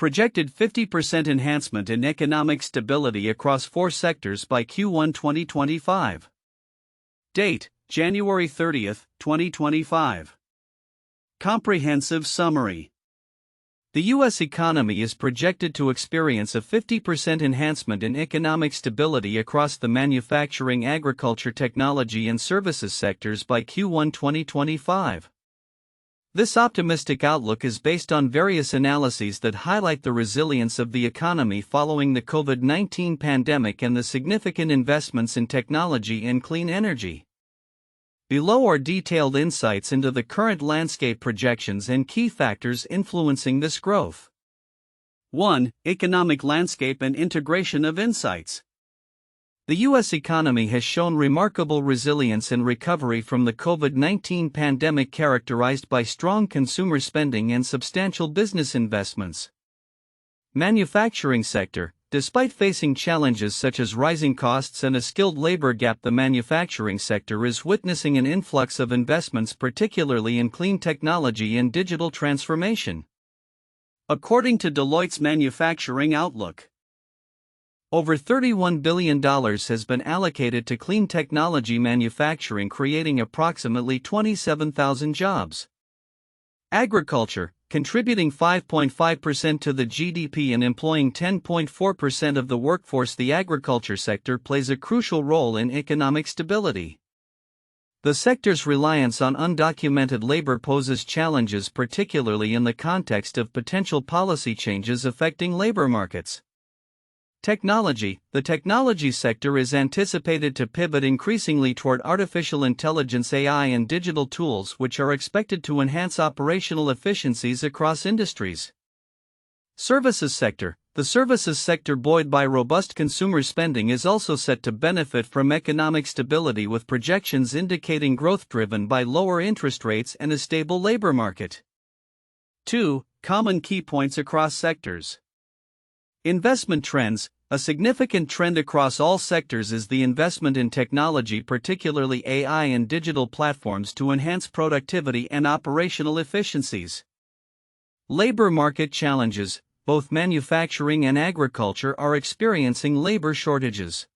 projected 50% enhancement in economic stability across 4 sectors by Q1 2025. Date: January 30, 2025. Comprehensive summary. The U.S. economy is projected to experience a 50% enhancement in economic stability across the manufacturing, agriculture, technology, and services sectors by Q1 2025. This optimistic outlook is based on various analyses that highlight the resilience of the economy following the COVID-19 pandemic and the significant investments in technology and clean energy. Below are detailed insights into the current landscape projections and key factors influencing this growth. 1. Economic landscape and integration of insights. The U.S. economy has shown remarkable resilience and recovery from the COVID-19 pandemic, characterized by strong consumer spending and substantial business investments. Manufacturing sector. Despite facing challenges such as rising costs and a skilled labor gap, the manufacturing sector is witnessing an influx of investments, particularly in clean technology and digital transformation. According to Deloitte's Manufacturing Outlook, over $31 billion has been allocated to clean technology manufacturing, creating approximately 27,000 jobs. Agriculture, contributing 5.5% to the GDP and employing 10.4% of the workforce, the agriculture sector plays a crucial role in economic stability. The sector's reliance on undocumented labor poses challenges, particularly in the context of potential policy changes affecting labor markets. Technology. The technology sector is anticipated to pivot increasingly toward artificial intelligence (AI) and digital tools, which are expected to enhance operational efficiencies across industries. Services sector. The services sector, buoyed by robust consumer spending, is also set to benefit from economic stability, with projections indicating growth driven by lower interest rates and a stable labor market. 2. Common key points across sectors. Investment trends. A significant trend across all sectors is the investment in technology, particularly AI and digital platforms, to enhance productivity and operational efficiencies. Labor market challenges. Both manufacturing and agriculture are experiencing labor shortages,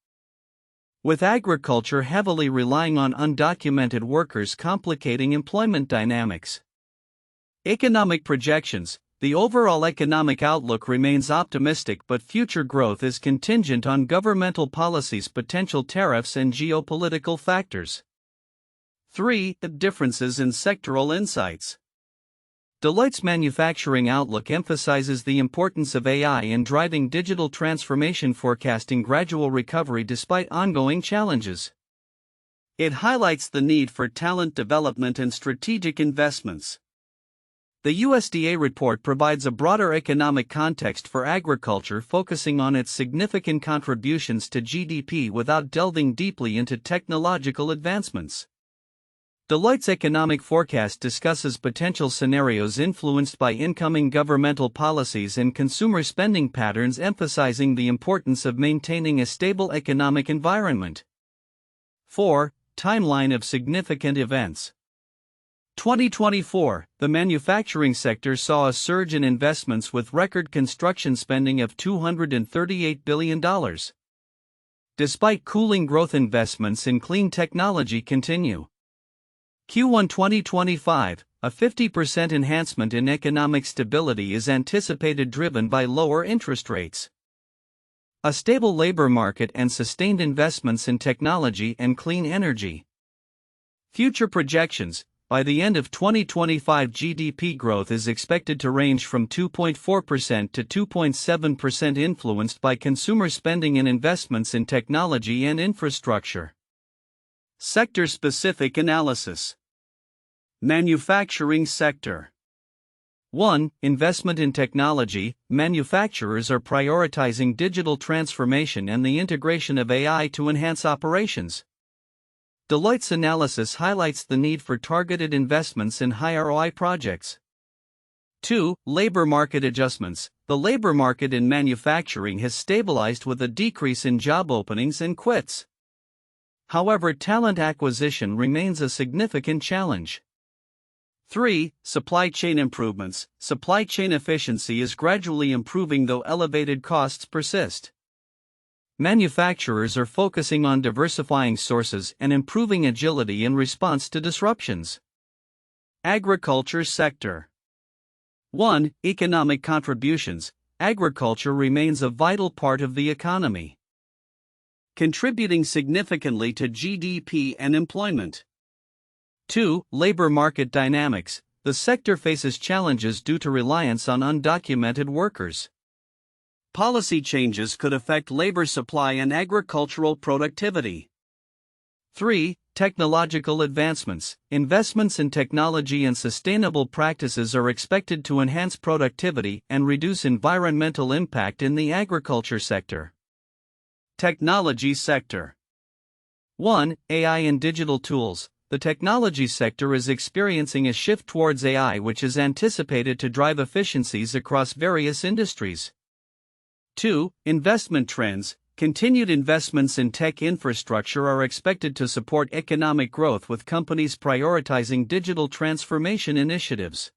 with agriculture heavily relying on undocumented workers, complicating employment dynamics. Economic projections. The overall economic outlook remains optimistic, but future growth is contingent on governmental policies, potential tariffs, and geopolitical factors. 3. Differences in sectoral insights. Deloitte's Manufacturing Outlook emphasizes the importance of AI in driving digital transformation, forecasting gradual recovery despite ongoing challenges. It highlights the need for talent development and strategic investments. The USDA report provides a broader economic context for agriculture, focusing on its significant contributions to GDP without delving deeply into technological advancements. Deloitte's economic forecast discusses potential scenarios influenced by incoming governmental policies and consumer spending patterns, emphasizing the importance of maintaining a stable economic environment. 4. Timeline of significant events. 2024, the manufacturing sector saw a surge in investments with record construction spending of $238 billion. Despite cooling, growth investments in clean technology continue. Q1 2025, a 50% enhancement in economic stability is anticipated, driven by lower interest rates, a stable labor market, and sustained investments in technology and clean energy. Future projections. By the end of 2025, GDP growth is expected to range from 2.4% to 2.7%, influenced by consumer spending and investments in technology and infrastructure. Sector-specific analysis. Manufacturing sector. 1. Investment in technology. Manufacturers are prioritizing digital transformation and the integration of AI to enhance operations. Deloitte's analysis highlights the need for targeted investments in high ROI projects. 2. Labor market adjustments. The labor market in manufacturing has stabilized with a decrease in job openings and quits. However, talent acquisition remains a significant challenge. 3. Supply chain improvements. Supply chain efficiency is gradually improving though elevated costs persist. Manufacturers are focusing on diversifying sources and improving agility in response to disruptions. Agriculture sector. 1. Economic contributions. Agriculture remains a vital part of the economy, contributing significantly to GDP and employment. 2. Labor market dynamics. The sector faces challenges due to reliance on undocumented workers. Policy changes could affect labor supply and agricultural productivity. 3. Technological advancements. Investments in technology and sustainable practices are expected to enhance productivity and reduce environmental impact in the agriculture sector. Technology sector. 1. AI and digital tools. The technology sector is experiencing a shift towards AI, which is anticipated to drive efficiencies across various industries. 2. Investment trends. Continued investments in tech infrastructure are expected to support economic growth, with companies prioritizing digital transformation initiatives.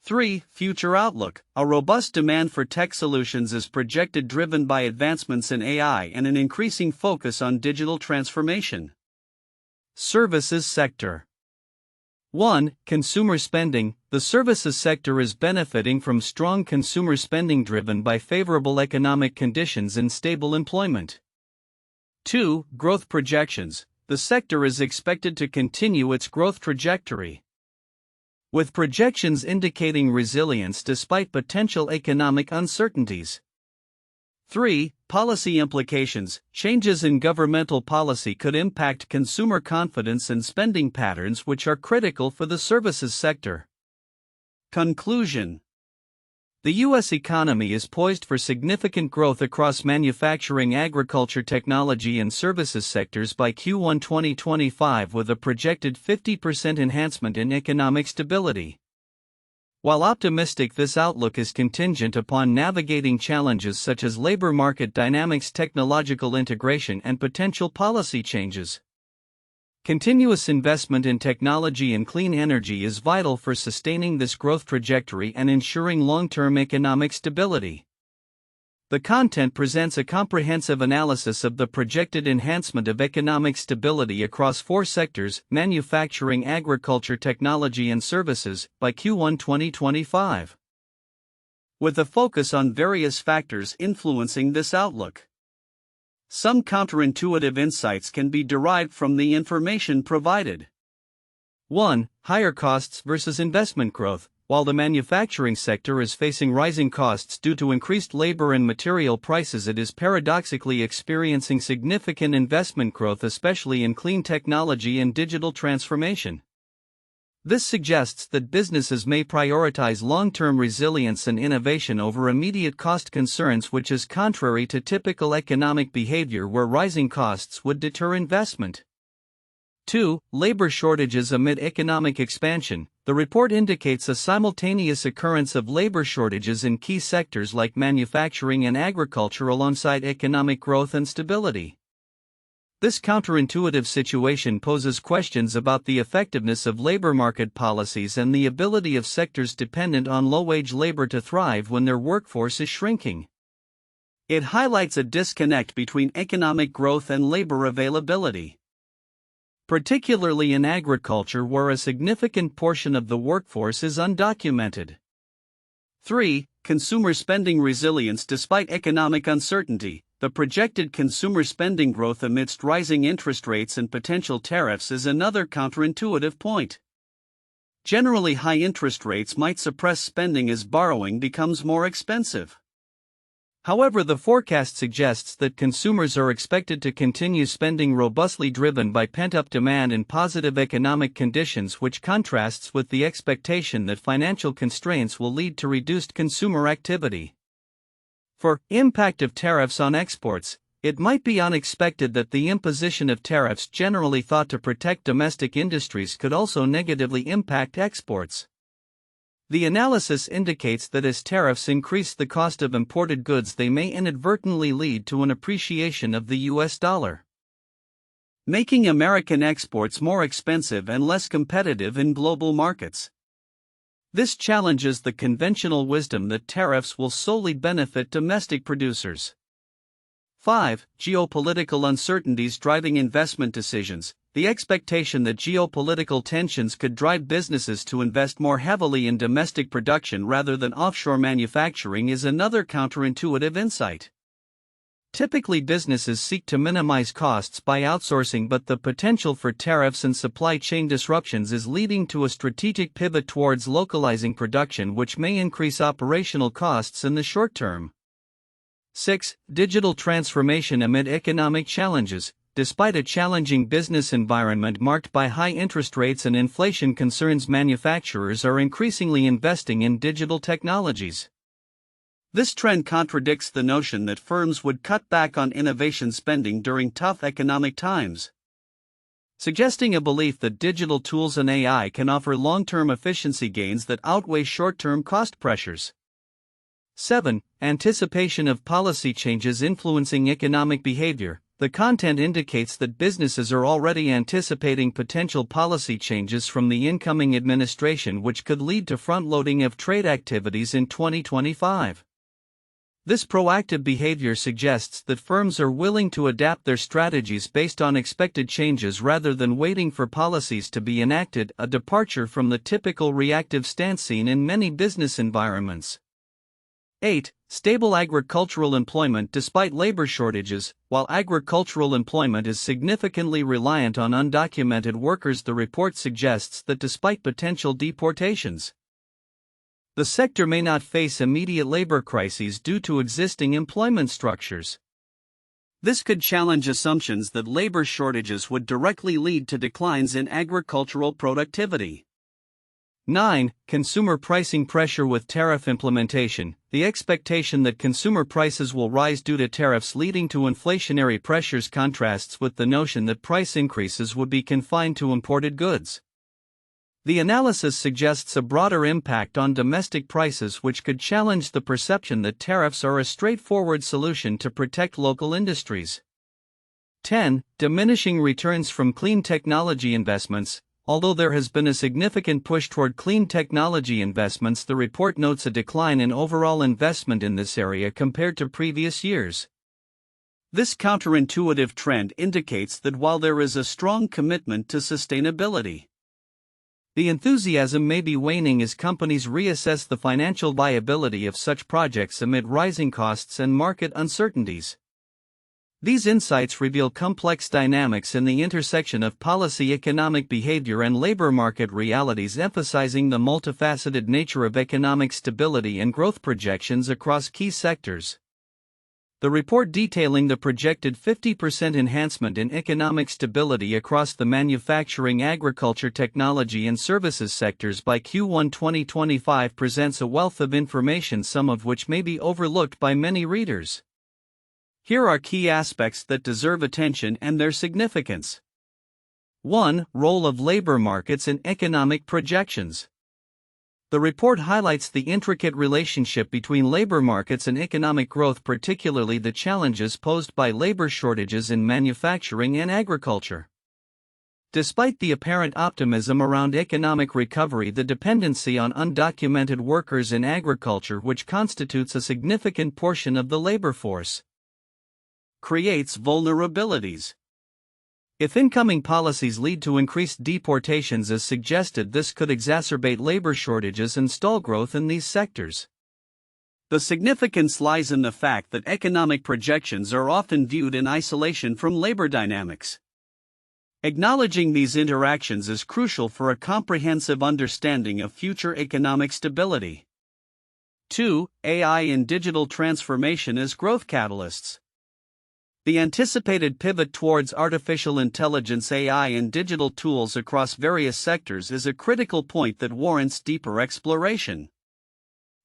3. Future outlook. A robust demand for tech solutions is projected, driven by advancements in AI and an increasing focus on digital transformation. Services sector. 1. Consumer spending. The services sector is benefiting from strong consumer spending driven by favorable economic conditions and stable employment. 2. Growth projections. The sector is expected to continue its growth trajectory, with projections indicating resilience despite potential economic uncertainties. 3. Policy implications. Changes in governmental policy could impact consumer confidence and spending patterns, which are critical for the services sector. Conclusion. The U.S. economy is poised for significant growth across manufacturing, agriculture, technology, and services sectors by Q1 2025, with a projected 50% enhancement in economic stability. While optimistic, this outlook is contingent upon navigating challenges such as labor market dynamics, technological integration, and potential policy changes. Continuous investment in technology and clean energy is vital for sustaining this growth trajectory and ensuring long-term economic stability. The content presents a comprehensive analysis of the projected enhancement of economic stability across four sectors: manufacturing, agriculture, technology, and services, by Q1 2025, with a focus on various factors influencing this outlook. Some counterintuitive insights can be derived from the information provided. 1. Higher costs versus investment growth. While the manufacturing sector is facing rising costs due to increased labor and material prices, it is paradoxically experiencing significant investment growth, especially in clean technology and digital transformation. This suggests that businesses may prioritize long-term resilience and innovation over immediate cost concerns, which is contrary to typical economic behavior where rising costs would deter investment. 2. Labor shortages amid economic expansion. The report indicates a simultaneous occurrence of labor shortages in key sectors like manufacturing and agriculture alongside economic growth and stability. This counterintuitive situation poses questions about the effectiveness of labor market policies and the ability of sectors dependent on low-wage labor to thrive when their workforce is shrinking. It highlights a disconnect between economic growth and labor availability, particularly in agriculture where a significant portion of the workforce is undocumented. 3. Consumer spending resilience despite economic uncertainty. The projected consumer spending growth amidst rising interest rates and potential tariffs is another counterintuitive point. Generally, high interest rates might suppress spending as borrowing becomes more expensive. However, the forecast suggests that consumers are expected to continue spending robustly, driven by pent-up demand and positive economic conditions, which contrasts with the expectation that financial constraints will lead to reduced consumer activity. For impact of tariffs on exports, it might be unexpected that the imposition of tariffs, generally thought to protect domestic industries, could also negatively impact exports. The analysis indicates that as tariffs increase the cost of imported goods, they may inadvertently lead to an appreciation of the US dollar. making American exports more expensive and less competitive in global markets. This challenges the conventional wisdom that tariffs will solely benefit domestic producers. 5. Geopolitical uncertainties driving investment decisions. The expectation that geopolitical tensions could drive businesses to invest more heavily in domestic production rather than offshore manufacturing is another counterintuitive insight. Typically, businesses seek to minimize costs by outsourcing, but the potential for tariffs and supply chain disruptions is leading to a strategic pivot towards localizing production, which may increase operational costs in the short term. 6. Digital transformation amid economic challenges. Despite a challenging business environment marked by high interest rates and inflation concerns, manufacturers are increasingly investing in digital technologies. This trend contradicts the notion that firms would cut back on innovation spending during tough economic times, suggesting a belief that digital tools and AI can offer long-term efficiency gains that outweigh short-term cost pressures. 7. Anticipation of policy changes influencing economic behavior. The content indicates that businesses are already anticipating potential policy changes from the incoming administration, which could lead to front-loading of trade activities in 2025. This proactive behavior suggests that firms are willing to adapt their strategies based on expected changes rather than waiting for policies to be enacted, a departure from the typical reactive stance seen in many business environments. 8. Stable agricultural employment despite labor shortages. While agricultural employment is significantly reliant on undocumented workers, the report suggests that despite potential deportations, the sector may not face immediate labor crises due to existing employment structures. This could challenge assumptions that labor shortages would directly lead to declines in agricultural productivity. 9. Consumer pricing pressure with tariff implementation. The expectation that consumer prices will rise due to tariffs leading to inflationary pressures contrasts with the notion that price increases would be confined to imported goods. The analysis suggests a broader impact on domestic prices, which could challenge the perception that tariffs are a straightforward solution to protect local industries. 10. Diminishing returns from clean technology investments. Although there has been a significant push toward clean technology investments, the report notes a decline in overall investment in this area compared to previous years. This counterintuitive trend indicates that while there is a strong commitment to sustainability, the enthusiasm may be waning as companies reassess the financial viability of such projects amid rising costs and market uncertainties. These insights reveal complex dynamics in the intersection of policy, economic behavior, and labor market realities, emphasizing the multifaceted nature of economic stability and growth projections across key sectors. The report detailing the projected 50% enhancement in economic stability across the manufacturing, agriculture, technology, and services sectors by Q1 2025 presents a wealth of information, some of which may be overlooked by many readers. Here are key aspects that deserve attention and their significance. 1. Role of labor markets in economic projections. The report highlights the intricate relationship between labor markets and economic growth, particularly the challenges posed by labor shortages in manufacturing and agriculture. Despite the apparent optimism around economic recovery, the dependency on undocumented workers in agriculture, which constitutes a significant portion of the labor force, creates vulnerabilities. If incoming policies lead to increased deportations as suggested, this could exacerbate labor shortages and stall growth in these sectors. The significance lies in the fact that economic projections are often viewed in isolation from labor dynamics. Acknowledging these interactions is crucial for a comprehensive understanding of future economic stability. 2. AI and digital transformation as growth catalysts. The anticipated pivot towards artificial intelligence, AI, and digital tools across various sectors is a critical point that warrants deeper exploration.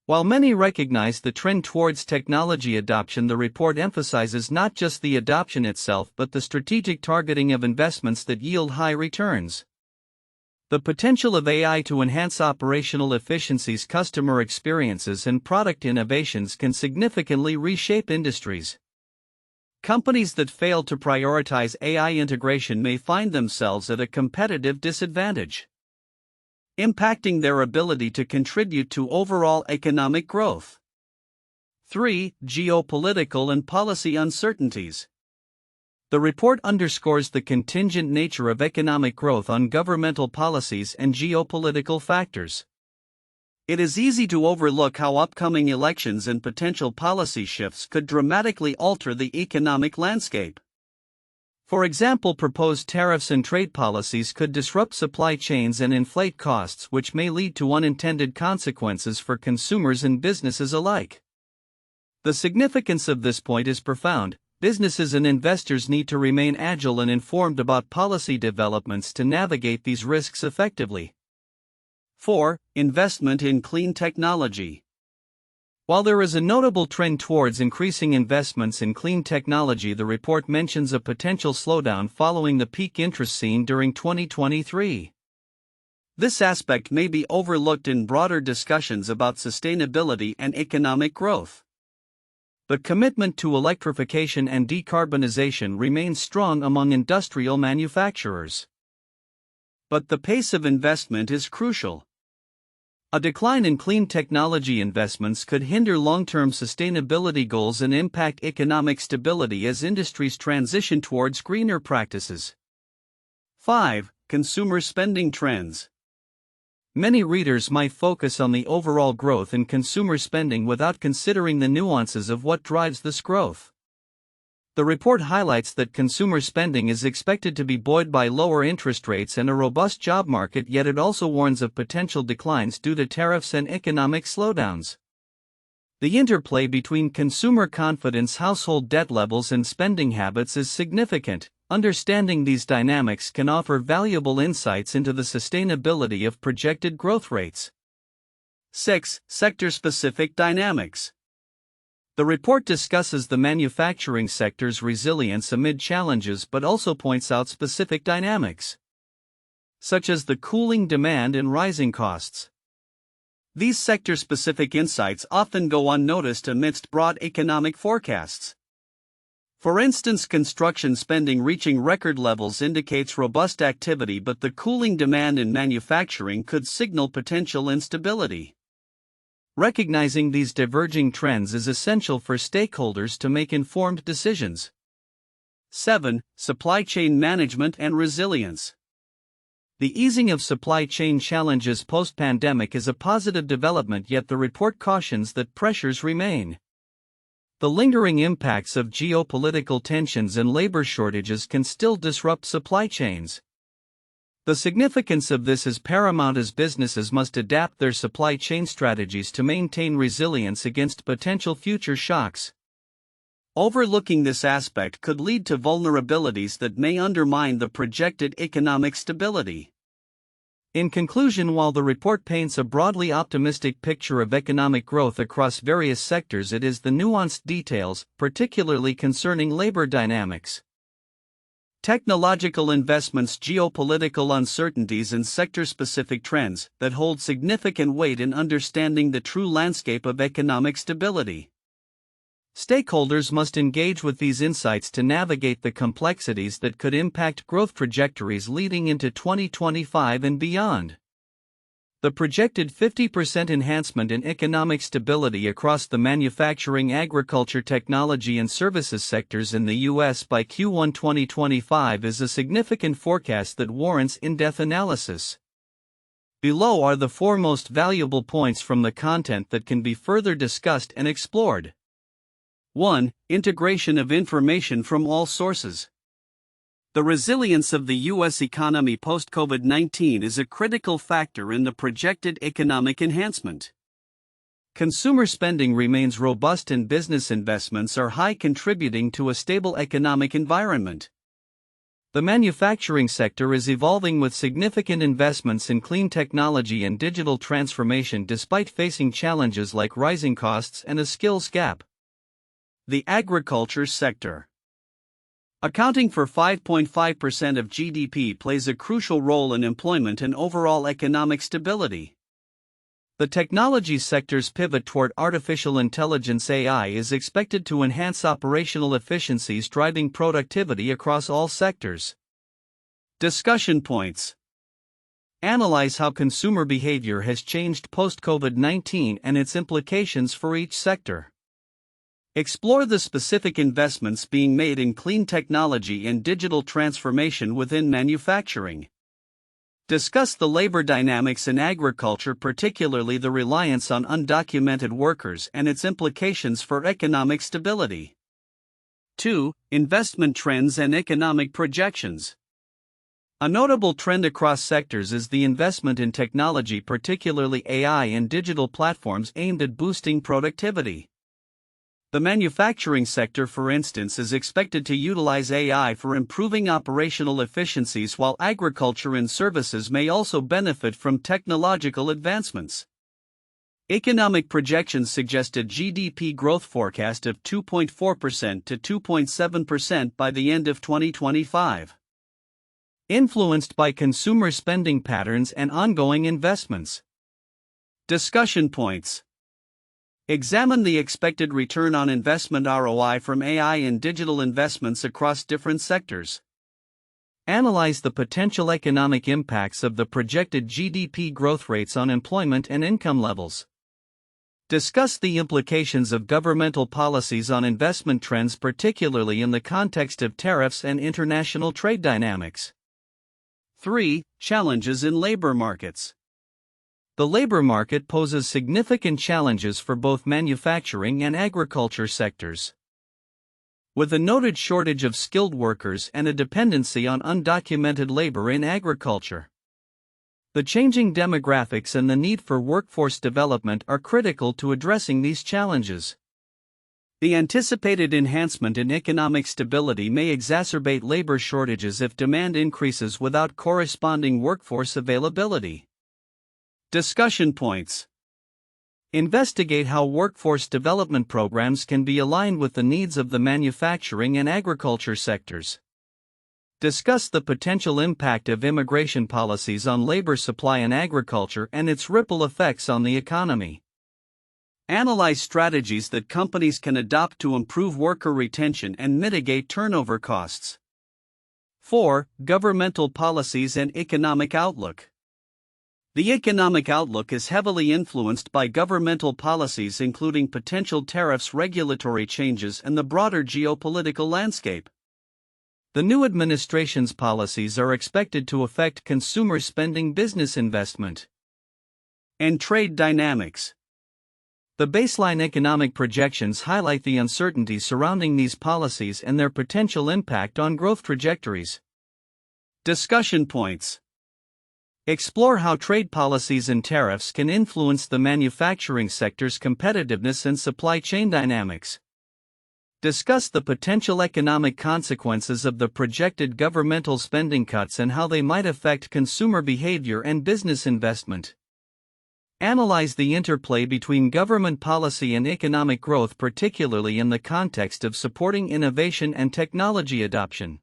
While many recognize the trend towards technology adoption, the report emphasizes not just the adoption itself but the strategic targeting of investments that yield high returns. The potential of AI to enhance operational efficiencies, customer experiences, and product innovations can significantly reshape industries. companies that fail to prioritize AI integration may find themselves at a competitive disadvantage, impacting their ability to contribute to overall economic growth. 3. Geopolitical and policy uncertainties. The report underscores the contingent nature of economic growth on governmental policies and geopolitical factors. It is easy to overlook how upcoming elections and potential policy shifts could dramatically alter the economic landscape. For example, proposed tariffs and trade policies could disrupt supply chains and inflate costs, which may lead to unintended consequences for consumers and businesses alike. The significance of this point is profound. Businesses and investors need to remain agile and informed about policy developments to navigate these risks effectively. 4. Investment in clean technology. While there is a notable trend towards increasing investments in clean technology, the report mentions a potential slowdown following the peak interest seen during 2023. This aspect may be overlooked in broader discussions about sustainability and economic growth. The commitment to electrification and decarbonization remains strong among industrial manufacturers. But the pace of investment is crucial. A decline in clean technology investments could hinder long-term sustainability goals and impact economic stability as industries transition towards greener practices. 5. Consumer spending trends. Many readers might focus on the overall growth in consumer spending without considering the nuances of what drives this growth. The report highlights that consumer spending is expected to be buoyed by lower interest rates and a robust job market, yet it also warns of potential declines due to tariffs and economic slowdowns. The interplay between consumer confidence, household debt levels, and spending habits is significant. Understanding these dynamics can offer valuable insights into the sustainability of projected growth rates. 6. Sector-specific dynamics. The report discusses the manufacturing sector's resilience amid challenges but also points out specific dynamics, such as the cooling demand and rising costs. These sector-specific insights often go unnoticed amidst broad economic forecasts. For instance, construction spending reaching record levels indicates robust activity, but the cooling demand in manufacturing could signal potential instability. Recognizing these diverging trends is essential for stakeholders to make informed decisions. 7. Supply chain management and resilience. The easing of supply chain challenges post-pandemic is a positive development, yet the report cautions that pressures remain. The lingering impacts of geopolitical tensions and labor shortages can still disrupt supply chains. The significance of this is paramount as businesses must adapt their supply chain strategies to maintain resilience against potential future shocks. Overlooking this aspect could lead to vulnerabilities that may undermine the projected economic stability. In conclusion, while the report paints a broadly optimistic picture of economic growth across various sectors, it is the nuanced details, particularly concerning labor dynamics, technological investments, geopolitical uncertainties, and sector-specific trends that hold significant weight in understanding the true landscape of economic stability. Stakeholders must engage with these insights to navigate the complexities that could impact growth trajectories leading into 2025 and beyond. The projected 50% enhancement in economic stability across the manufacturing, agriculture, technology, and services sectors in the U.S. by Q1 2025 is a significant forecast that warrants in-depth analysis. Below are the 4 most valuable points from the content that can be further discussed and explored. 1. Integration of information from all sources. The resilience of the U.S. economy post-COVID-19 is a critical factor in the projected economic enhancement. Consumer spending remains robust and business investments are high, contributing to a stable economic environment. The manufacturing sector is evolving with significant investments in clean technology and digital transformation despite facing challenges like rising costs and a skills gap. The agriculture sector, accounting for 5.5% of GDP, plays a crucial role in employment and overall economic stability. The technology sector's pivot toward artificial intelligence (AI) is expected to enhance operational efficiencies, driving productivity across all sectors. Discussion points. Analyze how consumer behavior has changed post-COVID-19 and its implications for each sector. Explore the specific investments being made in clean technology and digital transformation within manufacturing. Discuss the labor dynamics in agriculture, particularly the reliance on undocumented workers and its implications for economic stability. 2. Investment trends and economic projections. A notable trend across sectors is the investment in technology, particularly AI and digital platforms aimed at boosting productivity. The manufacturing sector, for instance, is expected to utilize AI for improving operational efficiencies, while agriculture and services may also benefit from technological advancements. Economic projections suggest a GDP growth forecast of 2.4% to 2.7% by the end of 2025. Influenced by consumer spending patterns and ongoing investments. Discussion points. Examine the expected return on investment (ROI) from AI and digital investments across different sectors. Analyze the potential economic impacts of the projected GDP growth rates on employment and income levels. Discuss the implications of governmental policies on investment trends, particularly in the context of tariffs and international trade dynamics. 3. Challenges in labor markets. The labor market poses significant challenges for both manufacturing and agriculture sectors. With a noted shortage of skilled workers and a dependency on undocumented labor in agriculture, the changing demographics and the need for workforce development are critical to addressing these challenges. The anticipated enhancement in economic stability may exacerbate labor shortages if demand increases without corresponding workforce availability. Discussion points. Investigate how workforce development programs can be aligned with the needs of the manufacturing and agriculture sectors. Discuss the potential impact of immigration policies on labor supply in agriculture and its ripple effects on the economy. Analyze strategies that companies can adopt to improve worker retention and mitigate turnover costs. 4. Governmental policies and economic outlook. The economic outlook is heavily influenced by governmental policies, including potential tariffs, regulatory changes, and the broader geopolitical landscape. The new administration's policies are expected to affect consumer spending, business investment, and trade dynamics. The baseline economic projections highlight the uncertainty surrounding these policies and their potential impact on growth trajectories. Discussion points. Explore how trade policies and tariffs can influence the manufacturing sector's competitiveness and supply chain dynamics. Discuss the potential economic consequences of the projected governmental spending cuts and how they might affect consumer behavior and business investment. Analyze the interplay between government policy and economic growth, particularly in the context of supporting innovation and technology adoption.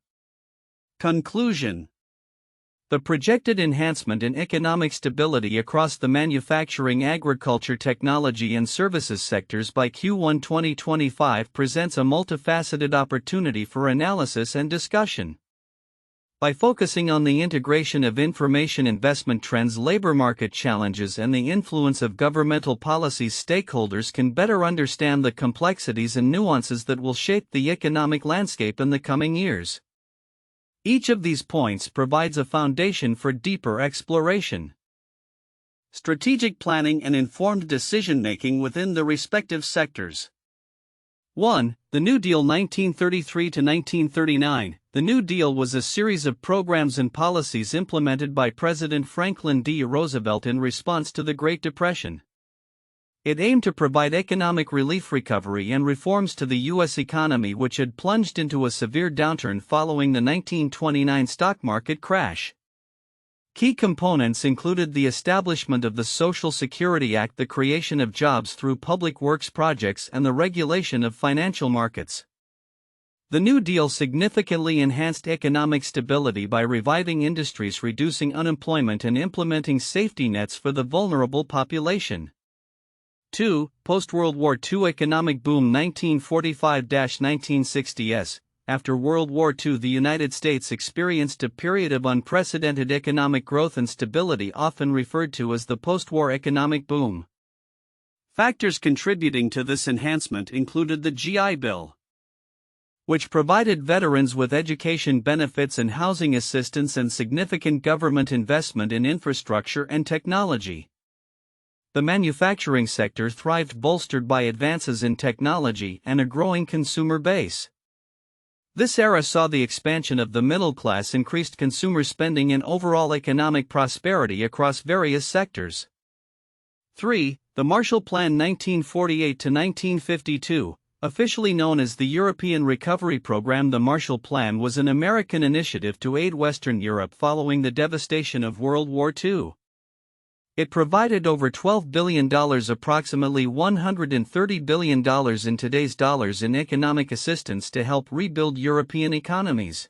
Conclusion. The projected enhancement in economic stability across the manufacturing, agriculture, technology, and services sectors by Q1 2025 presents a multifaceted opportunity for analysis and discussion. By focusing on the integration of information, investment trends, labor market challenges, and the influence of governmental policies, stakeholders can better understand the complexities and nuances that will shape the economic landscape in the coming years. Each of these points provides a foundation for deeper exploration. Strategic planning and informed decision-making within the respective sectors. 1. The New Deal 1933 to 1939. The New Deal was a series of programs and policies implemented by President Franklin D. Roosevelt in response to the Great Depression. It aimed to provide economic relief, recovery, and reforms to the U.S. economy, which had plunged into a severe downturn following the 1929 stock market crash. Key components included the establishment of the Social Security Act, the creation of jobs through public works projects, and the regulation of financial markets. The New Deal significantly enhanced economic stability by reviving industries, reducing unemployment, and implementing safety nets for the vulnerable population. 2. Post-World War II economic boom 1945-1960s. After World War II, the United States experienced a period of unprecedented economic growth and stability, often referred to as the post-war economic boom. Factors contributing to this enhancement included the GI Bill, which provided veterans with education benefits and housing assistance, and significant government investment in infrastructure and technology. The manufacturing sector thrived, bolstered by advances in technology and a growing consumer base. This era saw the expansion of the middle class, increased consumer spending, and overall economic prosperity across various sectors. 3. The Marshall Plan 1948-1952. Officially known as the European Recovery Program, the Marshall Plan was an American initiative to aid Western Europe following the devastation of World War II. It provided over $12 billion, approximately $130 billion in today's dollars, in economic assistance to help rebuild European economies.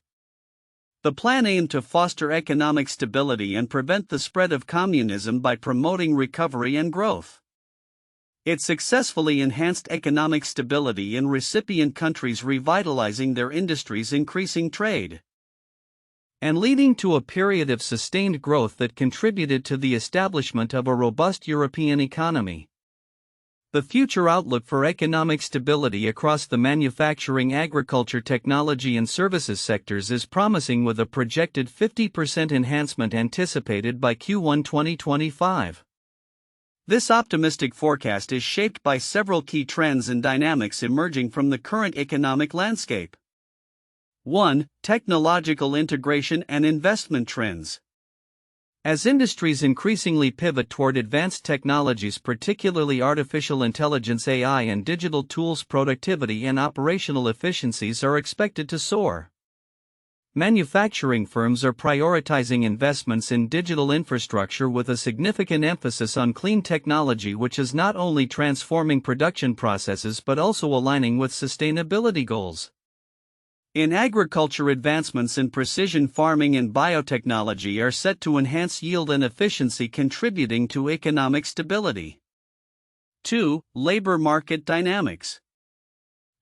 The plan aimed to foster economic stability and prevent the spread of communism by promoting recovery and growth. It successfully enhanced economic stability in recipient countries, revitalizing their industries, increasing trade, and leading to a period of sustained growth that contributed to the establishment of a robust European economy. The future outlook for economic stability across the manufacturing, agriculture, technology, and services sectors is promising, with a projected 50% enhancement anticipated by Q1 2025. This optimistic forecast is shaped by several key trends and dynamics emerging from the current economic landscape. 1. Technological integration and investment trends. As industries increasingly pivot toward advanced technologies, particularly artificial intelligence (AI) and digital tools, productivity and operational efficiencies are expected to soar. Manufacturing firms are prioritizing investments in digital infrastructure with a significant emphasis on clean technology, which is not only transforming production processes but also aligning with sustainability goals. In agriculture, advancements in precision farming and biotechnology are set to enhance yield and efficiency, contributing to economic stability. 2. Labor market dynamics.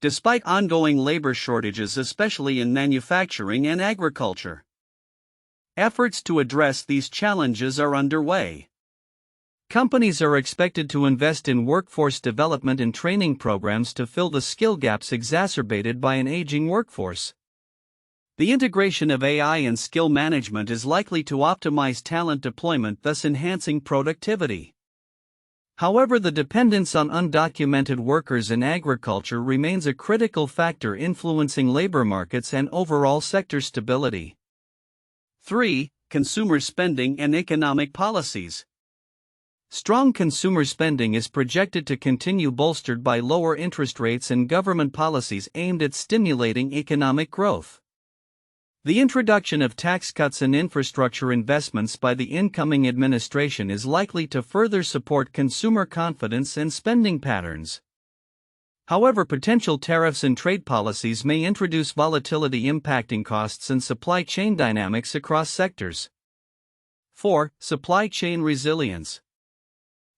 Despite ongoing labor shortages, especially in manufacturing and agriculture, efforts to address these challenges are underway. Companies are expected to invest in workforce development and training programs to fill the skill gaps exacerbated by an aging workforce. The integration of AI and skill management is likely to optimize talent deployment, thus enhancing productivity. However, the dependence on undocumented workers in agriculture remains a critical factor influencing labor markets and overall sector stability. 3. Consumer spending and economic policies. Strong consumer spending is projected to continue, bolstered by lower interest rates and government policies aimed at stimulating economic growth. The introduction of tax cuts and infrastructure investments by the incoming administration is likely to further support consumer confidence and spending patterns. However, potential tariffs and trade policies may introduce volatility, impacting costs and supply chain dynamics across sectors. 4. Supply chain resilience.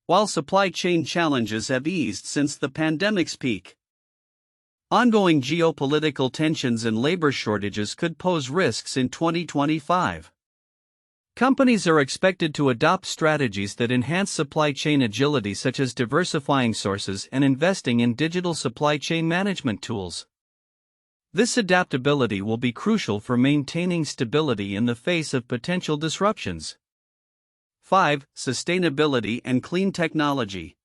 While supply chain challenges have eased since the pandemic's peak, ongoing geopolitical tensions and labor shortages could pose risks in 2025. Companies are expected to adopt strategies that enhance supply chain agility, such as diversifying sources and investing in digital supply chain management tools. This adaptability will be crucial for maintaining stability in the face of potential disruptions. 5. Sustainability and clean technology.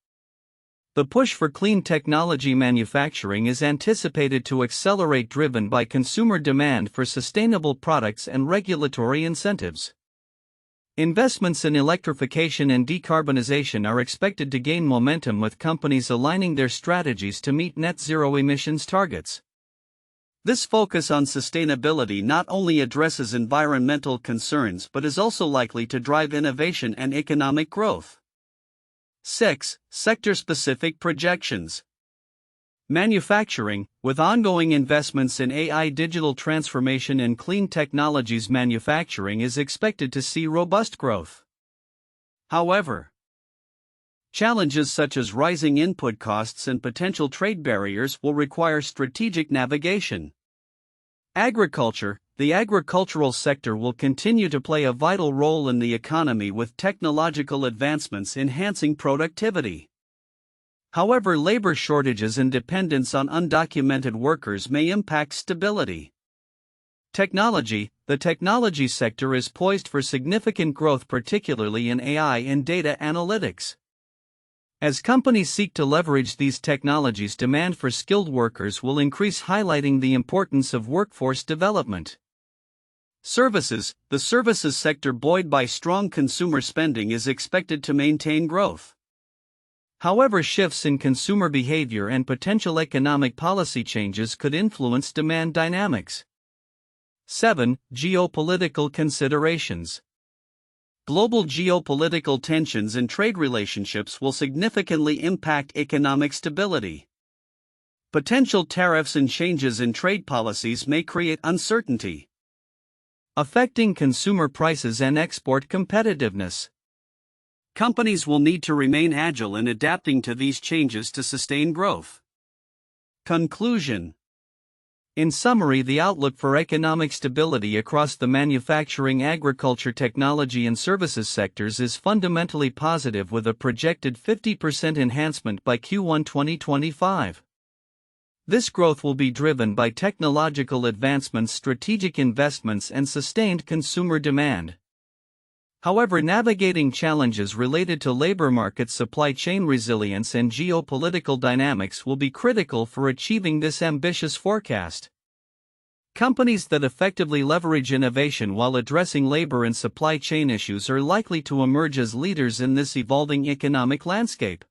The push for clean technology manufacturing is anticipated to accelerate, driven by consumer demand for sustainable products and regulatory incentives. Investments in electrification and decarbonization are expected to gain momentum, with companies aligning their strategies to meet net zero emissions targets. This focus on sustainability not only addresses environmental concerns but is also likely to drive innovation and economic growth. 6. Sector-specific projections. Manufacturing, with ongoing investments in AI digital transformation and clean technologies, manufacturing is expected to see robust growth. However, challenges such as rising input costs and potential trade barriers will require strategic navigation. Agriculture. The agricultural sector will continue to play a vital role in the economy, with technological advancements enhancing productivity. However, labor shortages and dependence on undocumented workers may impact stability. Technology. The technology sector is poised for significant growth, particularly in AI and data analytics. As companies seek to leverage these technologies, demand for skilled workers will increase, highlighting the importance of workforce development. Services. The services sector, buoyed by strong consumer spending, is expected to maintain growth. However, shifts in consumer behavior and potential economic policy changes could influence demand dynamics. 7. Geopolitical considerations. Global geopolitical tensions and trade relationships will significantly impact economic stability. Potential tariffs and changes in trade policies may create uncertainty, affecting consumer prices and export competitiveness. Companies will need to remain agile in adapting to these changes to sustain growth. Conclusion. In summary, the outlook for economic stability across the manufacturing, agriculture, technology, and services sectors is fundamentally positive, with a projected 50% enhancement by Q1 2025. This growth will be driven by technological advancements, strategic investments, and sustained consumer demand. However, navigating challenges related to labor market, supply chain resilience, and geopolitical dynamics will be critical for achieving this ambitious forecast. Companies that effectively leverage innovation while addressing labor and supply chain issues are likely to emerge as leaders in this evolving economic landscape.